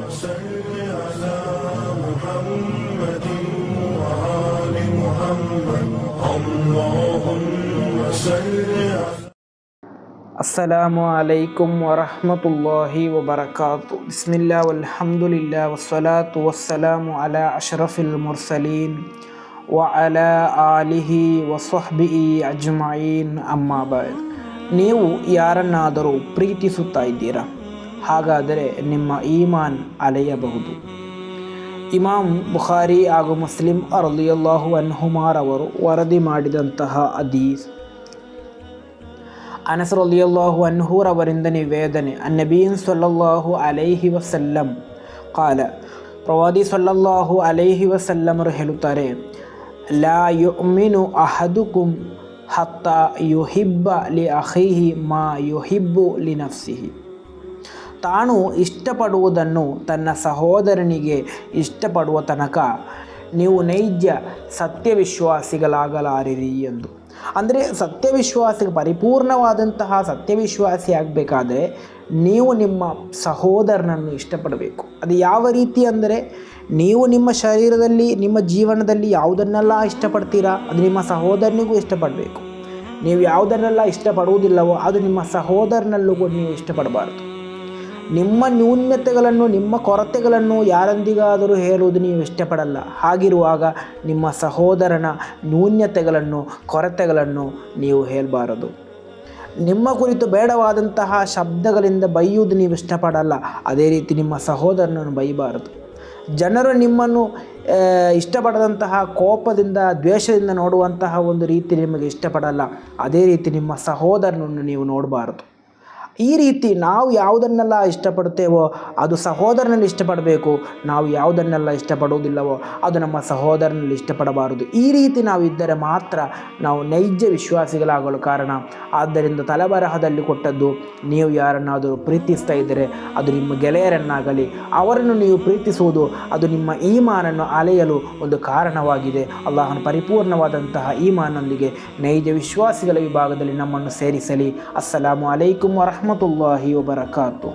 صل على محمد وآل محمد اللهم صل على ಅಸ್ಸಲಾಮು ಅಲೈಕುಂ ವರಹಮತುಲ್ಲಾಹಿ ವಬರಕಾತು. ಬಿಸ್ಮಿಲ್ಲಾ ವಲ್ಹಮ್ದುಲಿಲ್ಲಾ ವಸ್ಸಲಾತು ವಸ್ಸಲಾಮು ಅಲಾ ಅಶ್ರಫಿಲ್ ಮುರ್ಸಲೀನ್ ವ ಅಲಾ ಆಲಿಹಿ ವಸ್ವಹ್ಬಿಹಿ ಅಜ್ಮഈನ್. ಅಮ್ಮಾ ಬಅದ್. ನೀವು ಯಾರನ್ನಾದರೂ ಪ್ರೀತಿಸುತ್ತಾ ಇದ್ದೀರಾ? ಹಾಗಾದರೆ ನಿಮ್ಮ ಈಮಾನ್ ಅಲೆಯಬಹುದು. ಇಮಾಮ್ ಬುಖಾರಿ ಹಾಗೂ ಮುಸ್ಲಿಂ ರಲಿಯಲ್ಲಾಹು ಅನ್ಹುಮಾರವರು ವರದಿ ಮಾಡಿದಂತಹ ಹದೀಸ್. ಅನಸ್ ರಲಿಯಲ್ಲಾಹು ಅನ್ಹುರವರಿಂದ ನಿವೇದನೆ, ಅನ್ನಬೀನ್ ಸಲ್ಲಲ್ಲಾಹು ಅಲೈಹಿ ವಸಲ್ಲಂ ಕಾಲ, ಪ್ರವಾದಿ ಸಲ್ಲಲ್ಲಾಹು ಅಲೈಹಿ ವಸಲ್ಲಮರು ಹೇಳುತ್ತಾರೆ, ಲಾ ಯುಮಿನು ಅಹದುಕುಂ ಹತ್ತಾ ಯುಹಿಬ್ಬ ಲಿ ಅಖೀಹಿ ಮಾ ಯುಹಿಬ್ಬು ಲಿ ನಫ್ಸಿಹಿ. ತಾನು ಇಷ್ಟಪಡುವುದನ್ನು ತನ್ನ ಸಹೋದರನಿಗೆ ಇಷ್ಟಪಡುವ ತನಕ ನೀವು ನೈಜ ಸತ್ಯವಿಶ್ವಾಸಿಗಳಾಗಲಾರಿರಿ ಎಂದು. ಅಂದರೆ ಪರಿಪೂರ್ಣವಾದಂತಹ ಸತ್ಯವಿಶ್ವಾಸಿ ಆಗಬೇಕಾದ್ರೆ ನೀವು ನಿಮ್ಮ ಸಹೋದರನನ್ನು ಇಷ್ಟಪಡಬೇಕು. ಅದು ಯಾವ ರೀತಿ ಅಂದರೆ, ನೀವು ನಿಮ್ಮ ಶರೀರದಲ್ಲಿ ನಿಮ್ಮ ಜೀವನದಲ್ಲಿ ಯಾವುದನ್ನೆಲ್ಲ ಇಷ್ಟಪಡ್ತೀರಾ ಅದು ನಿಮ್ಮ ಸಹೋದರನಿಗೂ ಇಷ್ಟಪಡಬೇಕು. ನೀವು ಯಾವುದನ್ನೆಲ್ಲ ಇಷ್ಟಪಡುವುದಿಲ್ಲವೋ ಅದು ನಿಮ್ಮ ಸಹೋದರನಲ್ಲೂ ನೀವು ಇಷ್ಟಪಡಬಾರ್ದು. ನಿಮ್ಮ ನ್ಯೂನ್ಯತೆಗಳನ್ನು ನಿಮ್ಮ ಕೊರತೆಗಳನ್ನು ಯಾರೊಂದಿಗಾದರೂ ಹೇಳುವುದು ನೀವು ಇಷ್ಟಪಡಲ್ಲ. ಹಾಗಿರುವಾಗ ನಿಮ್ಮ ಸಹೋದರನ ನ್ಯೂನ್ಯತೆಗಳನ್ನು ಕೊರತೆಗಳನ್ನು ನೀವು ಹೇಳಬಾರದು. ನಿಮ್ಮ ಕುರಿತು ಬೇಡವಾದಂತಹ ಶಬ್ದಗಳಿಂದ ಬೈಯುವುದು ನೀವು ಇಷ್ಟಪಡಲ್ಲ. ಅದೇ ರೀತಿ ನಿಮ್ಮ ಸಹೋದರನನ್ನು ಬೈಯಬಾರದು. ಜನರು ನಿಮ್ಮನ್ನು ಇಷ್ಟಪಡದಂತಹ ಕೋಪದಿಂದ ದ್ವೇಷದಿಂದ ನೋಡುವಂತಹ ಒಂದು ರೀತಿ ನಿಮಗೆ ಇಷ್ಟಪಡಲ್ಲ. ಅದೇ ರೀತಿ ನಿಮ್ಮ ಸಹೋದರನನ್ನು ನೀವು ನೋಡಬಾರದು. ಈ ರೀತಿ ನಾವು ಯಾವುದನ್ನೆಲ್ಲ ಇಷ್ಟಪಡುತ್ತೇವೋ ಅದು ಸಹೋದರನಲ್ಲಿ ಇಷ್ಟಪಡಬೇಕು. ನಾವು ಯಾವುದನ್ನೆಲ್ಲ ಇಷ್ಟಪಡುವುದಿಲ್ಲವೋ ಅದು ನಮ್ಮ ಸಹೋದರನಲ್ಲಿ ಇಷ್ಟಪಡಬಾರದು. ಈ ರೀತಿ ನಾವು ಇದ್ದರೆ ಮಾತ್ರ ನಾವು ನೈಜ ವಿಶ್ವಾಸಿಗಳಾಗಲು ಕಾರಣ. ಆದ್ದರಿಂದ ತಲೆಬರಹದಲ್ಲಿ ಕೊಟ್ಟದ್ದು, ನೀವು ಯಾರನ್ನಾದರೂ ಪ್ರೀತಿಸ್ತಾ ಇದ್ದರೆ ಅದು ನಿಮ್ಮ ಗೆಳೆಯರನ್ನಾಗಲಿ ಅವರನ್ನು ನೀವು ಪ್ರೀತಿಸುವುದು ಅದು ನಿಮ್ಮ ಈಮಾನನ್ನು ಅಲೆಯಲು ಒಂದು ಕಾರಣವಾಗಿದೆ. ಅಲ್ಲಾಹನ ಪರಿಪೂರ್ಣವಾದಂತಹ ಈಮಾನೊಂದಿಗೆ ನೈಜ ವಿಶ್ವಾಸಿಗಳ ವಿಭಾಗದಲ್ಲಿ ನಮ್ಮನ್ನು ಸೇರಿಸಲಿ. ಅಸ್ಸಲಾಮು ಅಲೈಕುಂ ವರಹಮತುಲ್ಲಾಹಿ ವಬರಕಾತು.